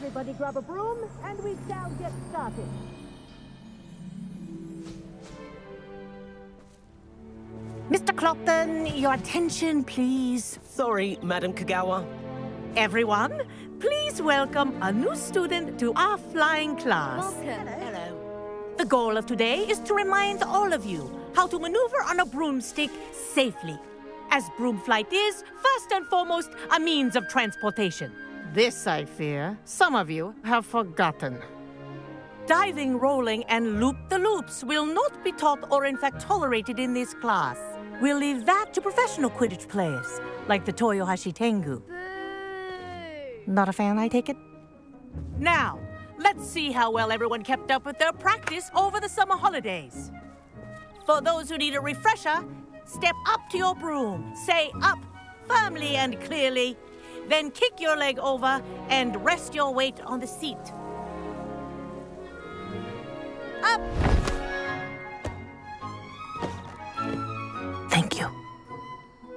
Everybody grab a broom, and we shall get started. Mr. Clopton, your attention, please. Sorry, Madam Kagawa. Everyone, please welcome a new student to our flying class. Welcome. Hello. The goal of today is to remind all of you how to maneuver on a broomstick safely, as broom flight is, first and foremost, a means of transportation. This, I fear, some of you have forgotten. Diving, rolling, and loop-the-loops will not be taught or in fact tolerated in this class. We'll leave that to professional Quidditch players, like the Toyohashi Tengu. Boo! Not a fan, I take it? Now, let's see how well everyone kept up with their practice over the summer holidays. For those who need a refresher, step up to your broom, say up firmly and clearly, then kick your leg over and rest your weight on the seat. Up! Thank you.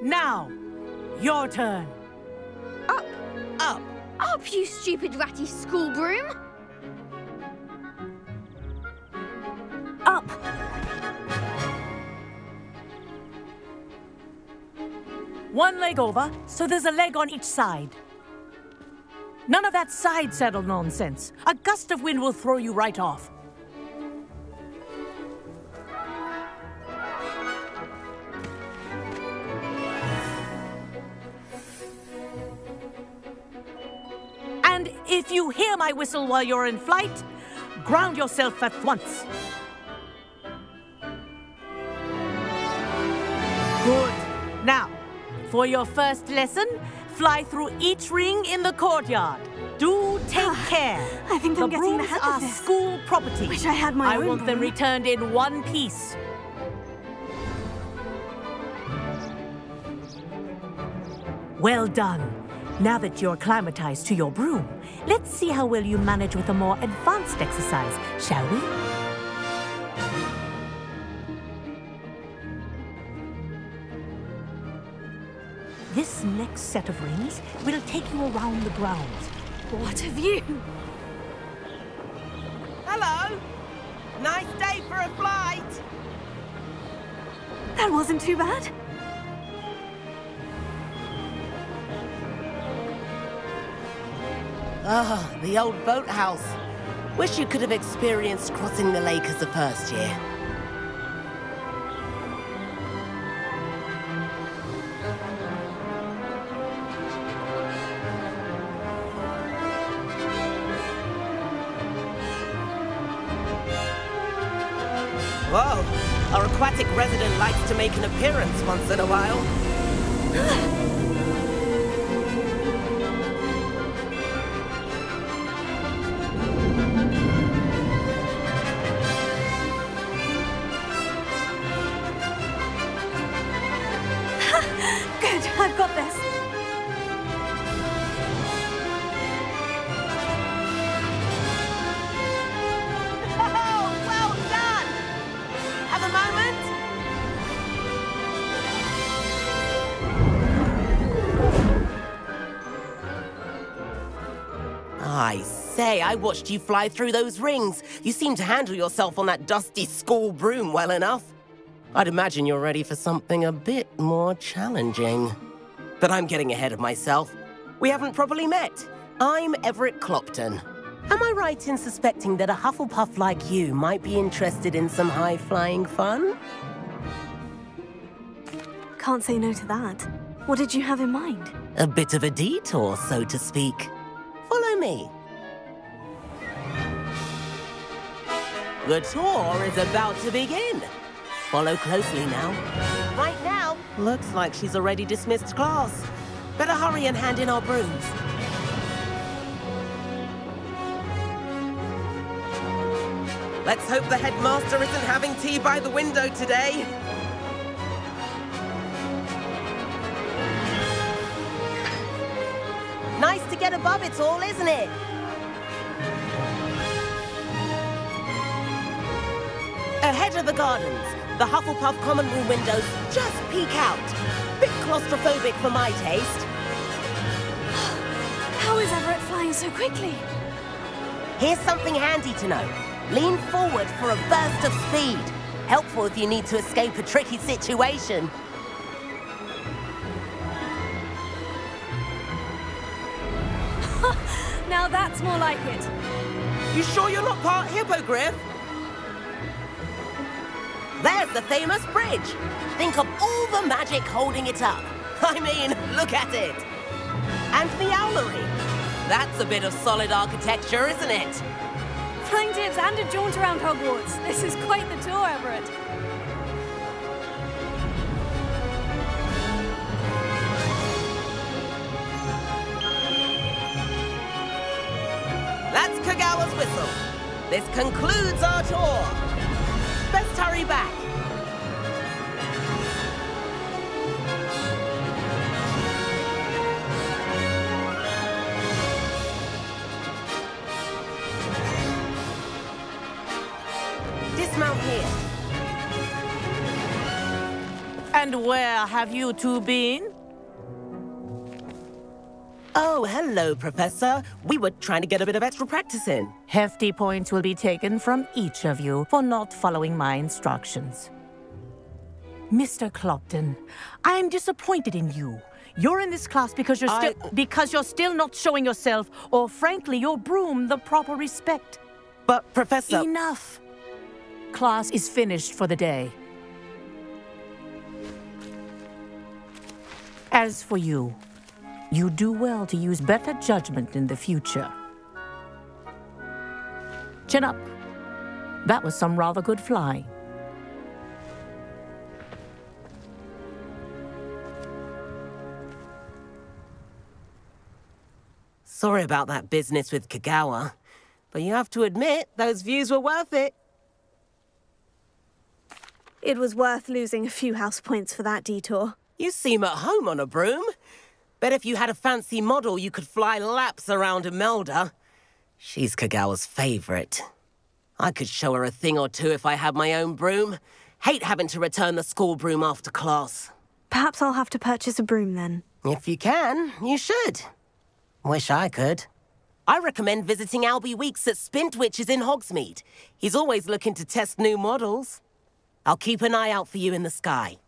Now, your turn. Up! Up! Up, you stupid ratty school broom! Up! One leg over, so there's a leg on each side. None of that side saddle nonsense. A gust of wind will throw you right off. And if you hear my whistle while you're in flight, ground yourself at once. Good. Now, for your first lesson, fly through each ring in the courtyard. Do take care. I think I'm getting the brooms hang are of this. school property. Wish I had my I own want them broom. returned in one piece. Well done. Now that you're acclimatized to your broom, let's see how well you manage with a more advanced exercise, shall we? This next set of rings will take you around the grounds. What a view! Hello! Nice day for a flight! That wasn't too bad. Ah, the old boathouse. Wish you could have experienced crossing the lake as a first year. Whoa, our aquatic resident likes to make an appearance once in a while. Good, I've got this. Oh, well done! Have a moment? I say, I watched you fly through those rings. You seem to handle yourself on that dusty school broom well enough. I'd imagine you're ready for something a bit more challenging. But I'm getting ahead of myself. We haven't properly met. I'm Everett Clopton. Am I right in suspecting that a Hufflepuff like you might be interested in some high-flying fun? Can't say no to that. What did you have in mind? A bit of a detour, so to speak. Follow me. The tour is about to begin. Follow closely now. Right now, looks like she's already dismissed class. Better hurry and hand in our brooms. Let's hope the headmaster isn't having tea by the window today. Nice to get above it all, isn't it? Ahead of the gardens, the Hufflepuff common room windows just peek out. Bit claustrophobic for my taste. How is Everett flying so quickly? Here's something handy to know. Lean forward for a burst of speed. Helpful if you need to escape a tricky situation. Now that's more like it. You sure you're not part hippogriff? There's the famous bridge. Think of all the magic holding it up. I mean, look at it. And the owlery. That's a bit of solid architecture, isn't it? Flying tips and a jaunt around Hogwarts. This is quite the tour, Everett. That's Kagawa's whistle. This concludes our tour. Let's hurry back. Dismount here. And where have you two been? Oh, hello, Professor. We were trying to get a bit of extra practice in. Hefty points will be taken from each of you for not following my instructions. Mr. Clopton, I'm disappointed in you. You're in this class because you're still not showing yourself, or frankly, your broom the proper respect. But, Professor... Enough. Class is finished for the day. As for you, you do well to use better judgment in the future. Chin up. That was some rather good flying. Sorry about that business with Kagawa, but you have to admit, those views were worth it. It was worth losing a few house points for that detour. You seem at home on a broom. Bet if you had a fancy model, you could fly laps around Imelda. She's Kagawa's favorite. I could show her a thing or two if I had my own broom. Hate having to return the school broom after class. Perhaps I'll have to purchase a broom then. If you can, you should. Wish I could. I recommend visiting Albie Weeks at Spintwitches in Hogsmeade. He's always looking to test new models. I'll keep an eye out for you in the sky.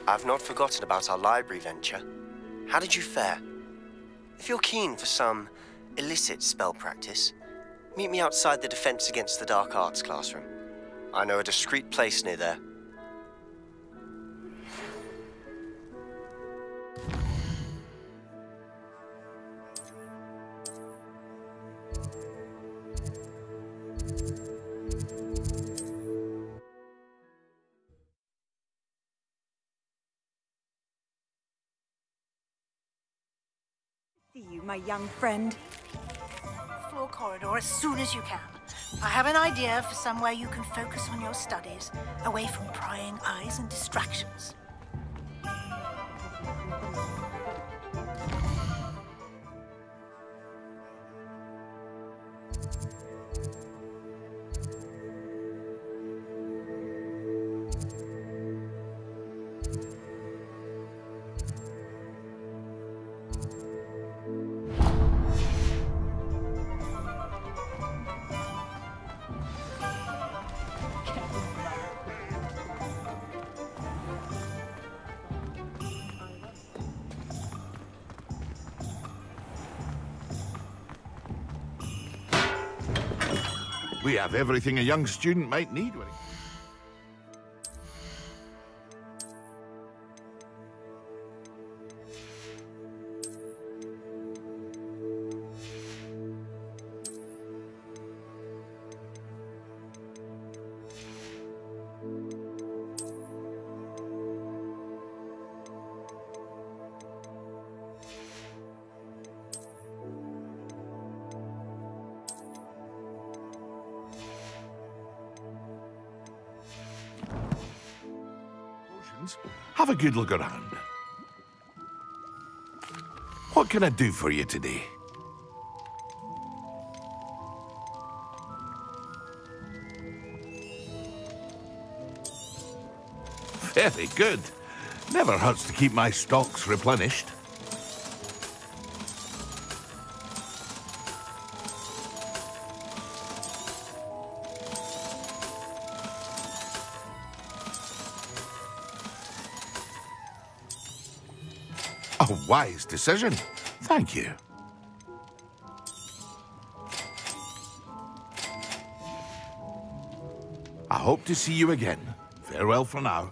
I've not forgotten about our library venture. How did you fare? If you're keen for some illicit spell practice, meet me outside the Defense Against the Dark Arts classroom. I know a discreet place near there. You, my young friend. Floor corridor as soon as you can. I have an idea for somewhere you can focus on your studies, away from prying eyes and distractions. We have everything a young student might need. friends. Have a good look around. What can I do for you today? Very good. Never hurts to keep my stocks replenished. A wise decision. Thank you. I hope to see you again. Farewell for now.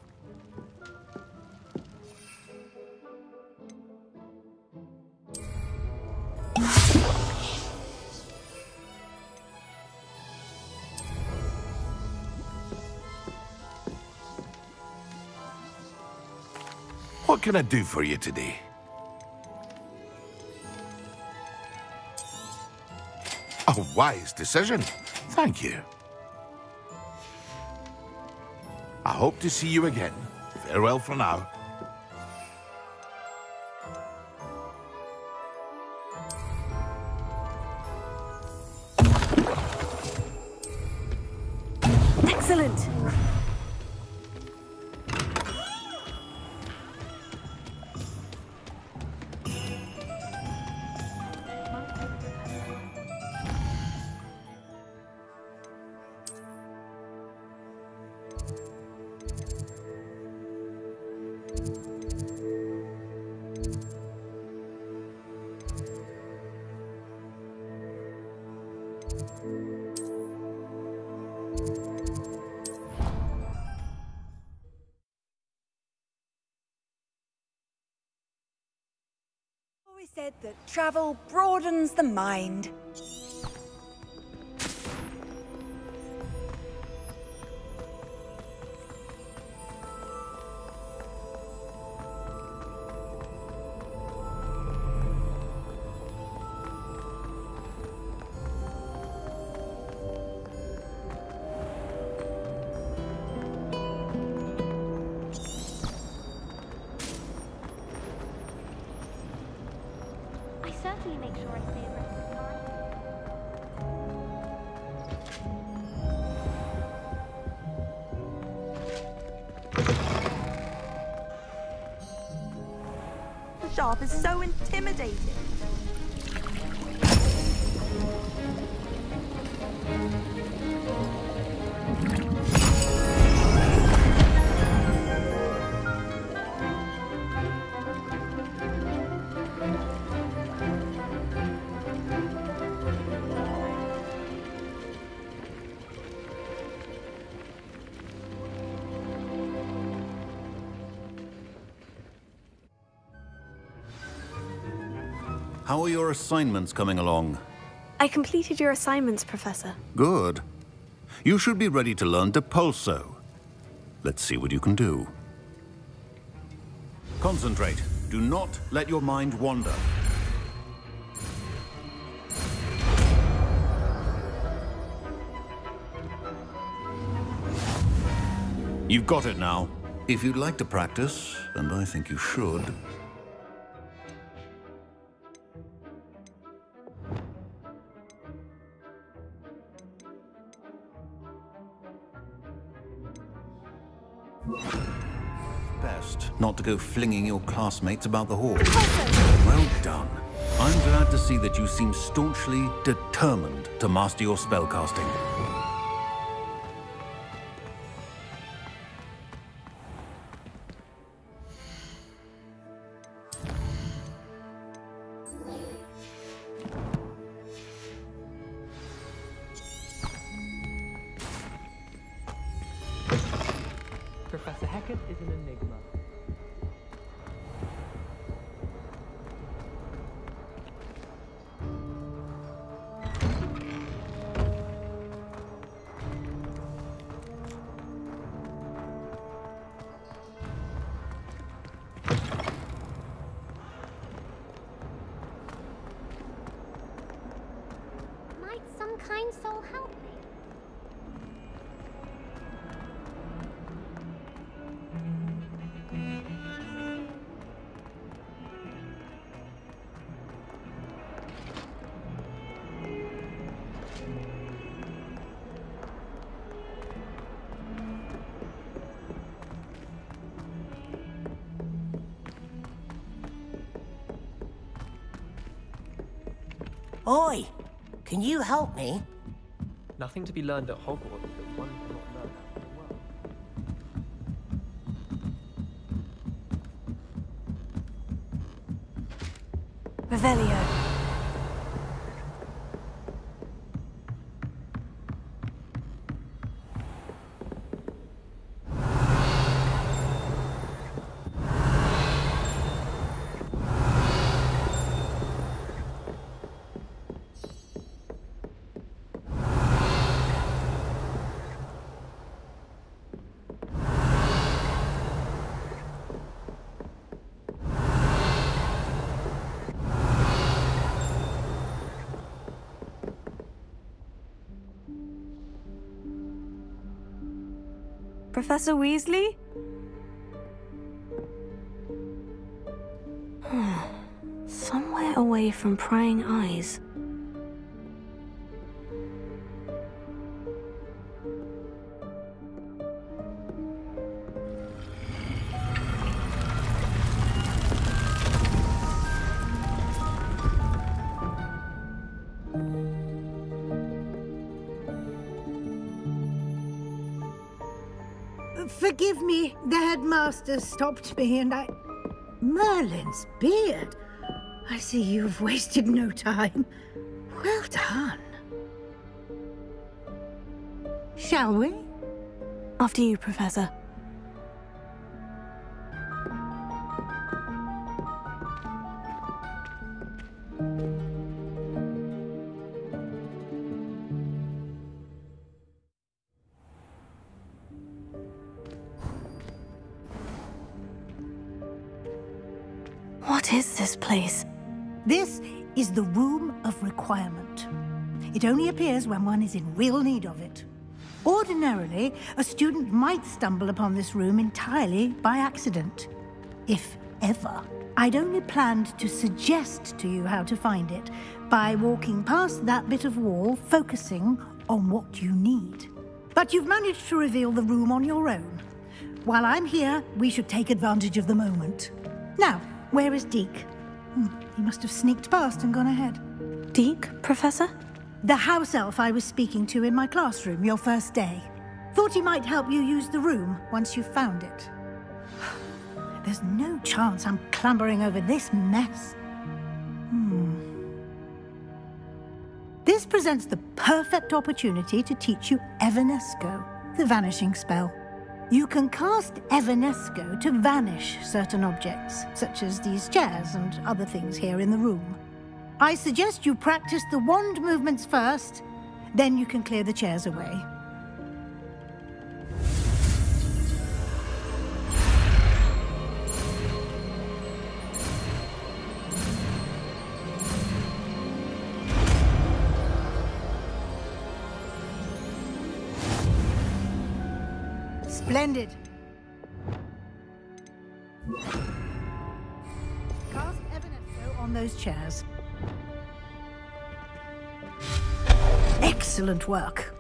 What can I do for you today? A wise decision. Thank you. I hope to see you again. Farewell for now. Excellent. Always said that travel broadens the mind. Certainly make sure I stay abreast of the market. The shop is so intimidating. How are your assignments coming along? I completed your assignments, Professor. Good. You should be ready to learn Depulso. Let's see what you can do. Concentrate. Do not let your mind wander. You've got it now. If you'd like to practice, and I think you should, best not to go flinging your classmates about the hall. Well done. I'm glad to see that you seem staunchly determined to master your spellcasting. Professor Hackett is an enigma. Might some kind soul help me? Oi! Can you help me? Nothing to be learned at Hogwarts that one cannot learn out in the world. Revelio. Professor Weasley? Somewhere away from prying eyes. Forgive me, the headmaster stopped me and I... Merlin's beard. I see you've wasted no time. Well done. Shall we? After you, Professor. What is this place? This is the Room of Requirement. It only appears when one is in real need of it. Ordinarily, a student might stumble upon this room entirely by accident. If ever. I'd only planned to suggest to you how to find it by walking past that bit of wall, focusing on what you need. But you've managed to reveal the room on your own. While I'm here, we should take advantage of the moment. Now, where is Deke? He must have sneaked past and gone ahead. Deke, Professor? The house elf I was speaking to in my classroom your first day. Thought he might help you use the room once you found it. There's no chance I'm clambering over this mess. This presents the perfect opportunity to teach you Evanesco, the vanishing spell. You can cast Evanesco to vanish certain objects, such as these chairs and other things here in the room. I suggest you practice the wand movements first, then you can clear the chairs away. Splendid. Cast Evanesco on those chairs. Excellent work.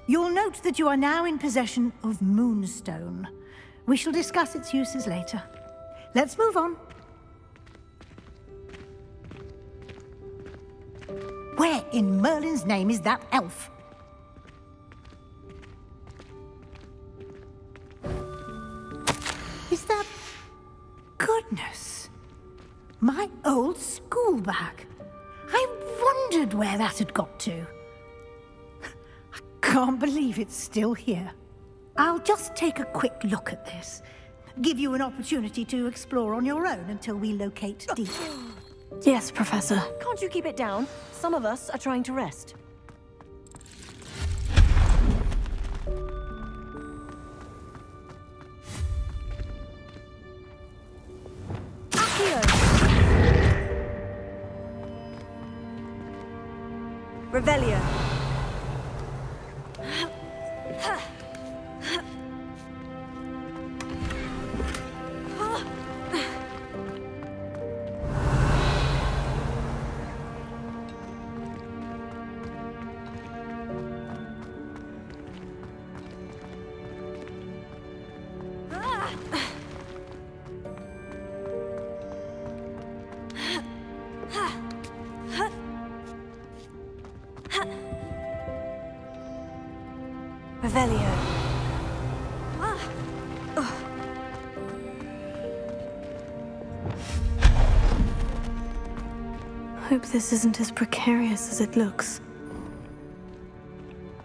You'll note that you are now in possession of Moonstone. We shall discuss its uses later. Let's move on. Where in Merlin's name is that elf? Is that... Goodness. My old school bag. I wondered where that had got to. I can't believe it's still here. I'll just take a quick look at this. Give you an opportunity to explore on your own until we locate Deke. Yes, Professor. Can't you keep it down? Some of us are trying to rest. Revelio. Revelio. Hope this isn't as precarious as it looks.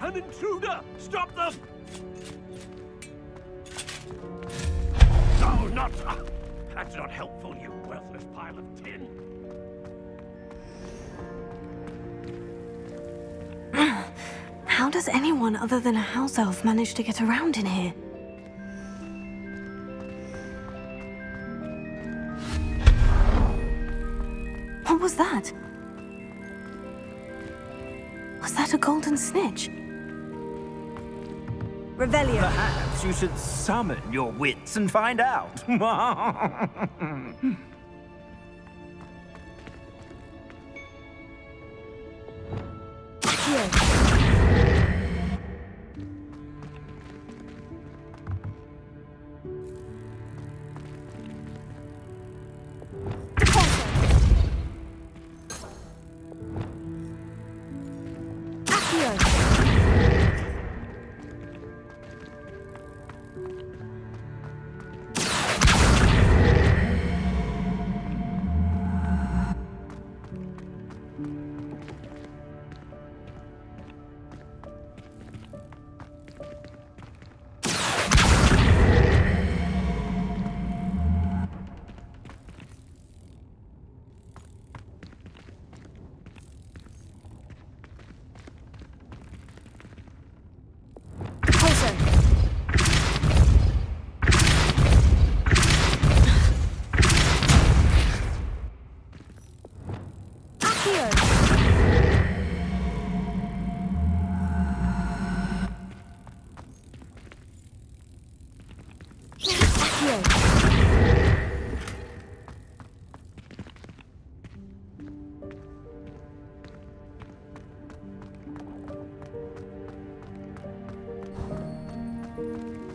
An intruder! Stop them! No, not... That's not helpful, you worthless pile of tin. How does anyone other than a house elf manage to get around in here? What was that? Was that a golden snitch? Revelio. Perhaps you should summon your wits and find out.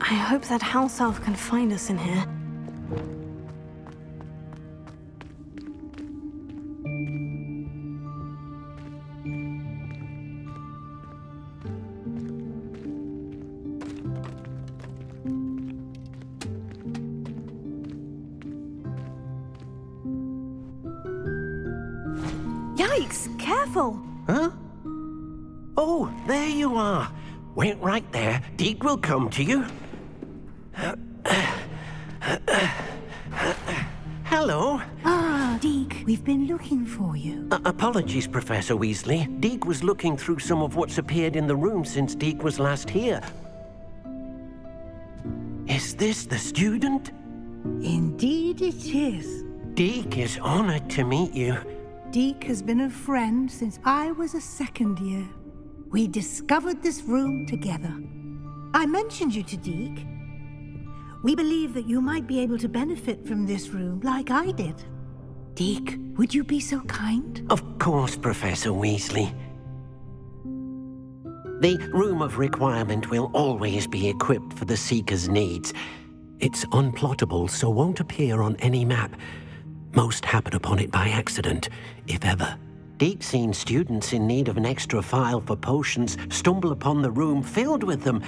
I hope that house elf can find us in here. Yikes! Careful! Huh? Oh, there you are. Wait right there. Deke will come to you. Hello. Ah, Deke, we've been looking for you. Apologies, Professor Weasley. Deke was looking through some of what's appeared in the room since Deke was last here. Is this the student? Indeed it is. Deke is honored to meet you. Deke has been a friend since I was a second year. We discovered this room together. I mentioned you to Deke. We believe that you might be able to benefit from this room like I did. Deke, would you be so kind? Of course, Professor Weasley. The Room of Requirement will always be equipped for the Seeker's needs. It's unplottable, so won't appear on any map. Most happen upon it by accident, if ever. Deke's seen students in need of an extra file for potions stumble upon the room filled with them.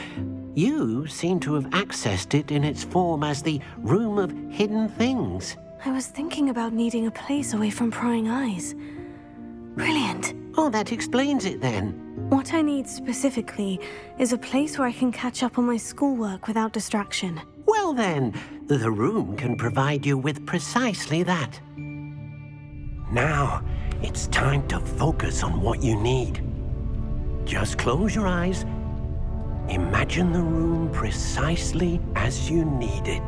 You seem to have accessed it in its form as the Room of Hidden Things. I was thinking about needing a place away from prying eyes. Brilliant. Oh, that explains it then. What I need specifically is a place where I can catch up on my schoolwork without distraction. Well then, the room can provide you with precisely that. Now, it's time to focus on what you need. Just close your eyes. Imagine the room precisely as you need it.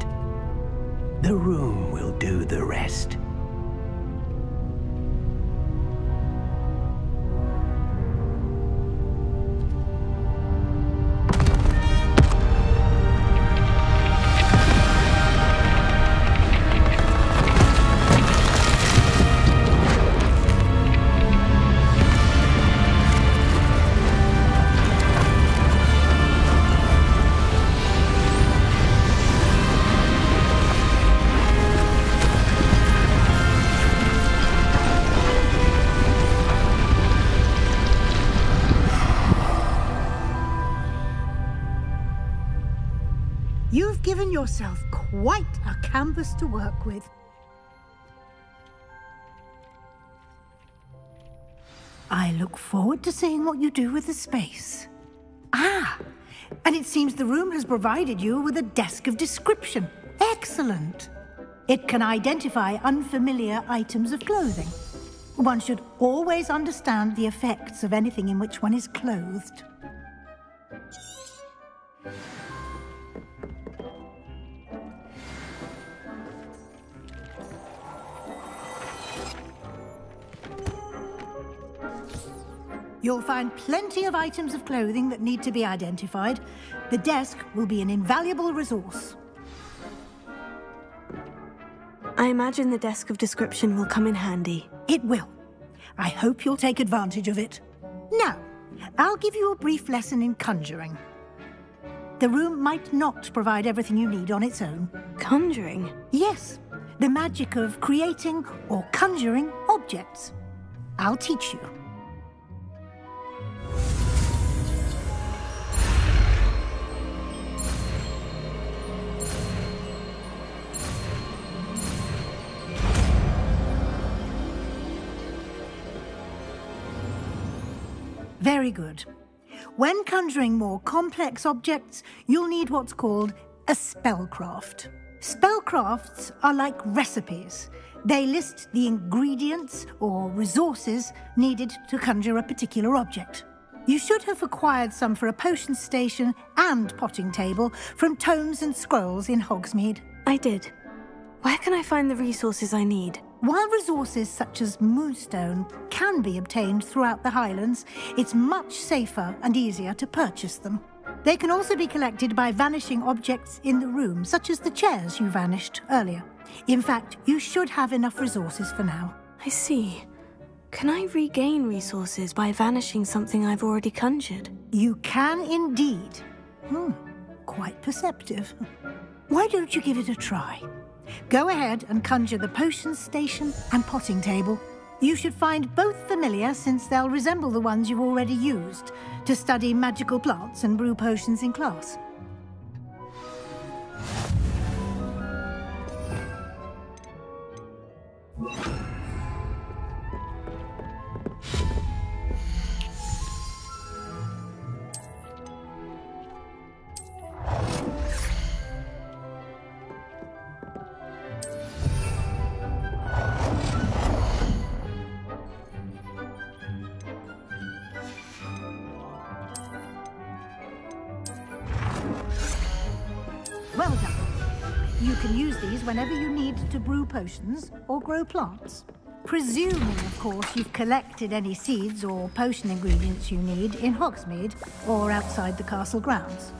The room will do the rest. yourself quite a canvas to work with. I look forward to seeing what you do with the space. Ah, and it seems the room has provided you with a desk of description. Excellent. It can identify unfamiliar items of clothing. One should always understand the effects of anything in which one is clothed. You'll find plenty of items of clothing that need to be identified. The desk will be an invaluable resource. I imagine the desk of description will come in handy. It will. I hope you'll take advantage of it. Now, I'll give you a brief lesson in conjuring. The room might not provide everything you need on its own. Conjuring? Yes, the magic of creating or conjuring objects. I'll teach you. Very good. When conjuring more complex objects, you'll need what's called a spellcraft. Spellcrafts are like recipes. They list the ingredients or resources needed to conjure a particular object. You should have acquired some for a potion station and potting table from tomes and scrolls in Hogsmeade. I did. Where can I find the resources I need? While resources such as moonstone can be obtained throughout the Highlands, it's much safer and easier to purchase them. They can also be collected by vanishing objects in the room, such as the chairs you vanished earlier. In fact, you should have enough resources for now. I see. Can I regain resources by vanishing something I've already conjured? You can indeed. Quite perceptive. Why don't you give it a try? Go ahead and conjure the potion station and potting table. You should find both familiar, since they'll resemble the ones you've already used to study magical plants and brew potions in class. Well done. You can use these whenever you need to brew potions or grow plants. Presuming, of course, you've collected any seeds or potion ingredients you need in Hogsmeade or outside the castle grounds.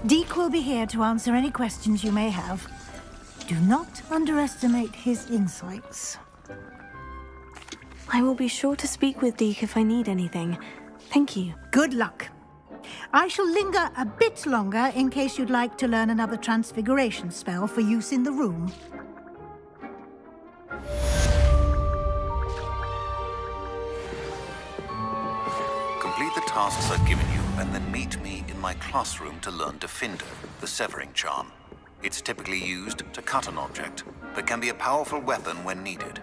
Deek will be here to answer any questions you may have. Do not underestimate his insights. I will be sure to speak with Deek if I need anything. Thank you. Good luck. I shall linger a bit longer in case you'd like to learn another transfiguration spell for use in the room. Complete the tasks I've given you and then meet me in my classroom to learn Defender, the severing charm. It's typically used to cut an object, but can be a powerful weapon when needed.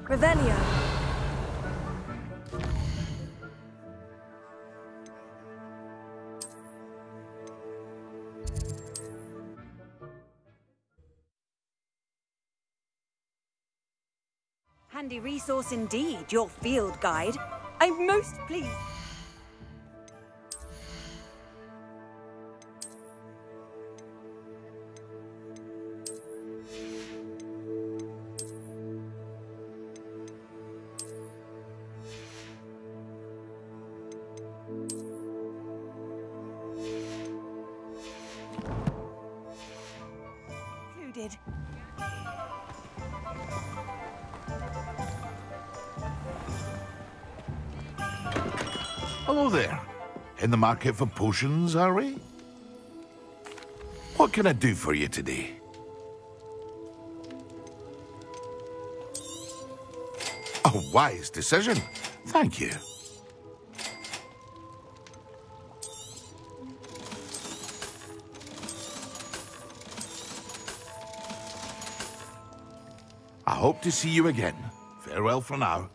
Revelio. Handy resource indeed, your field guide. I'm most pleased. excited. Hello there. In the market for potions, are we? What can I do for you today? A wise decision. Thank you. I hope to see you again. Farewell for now.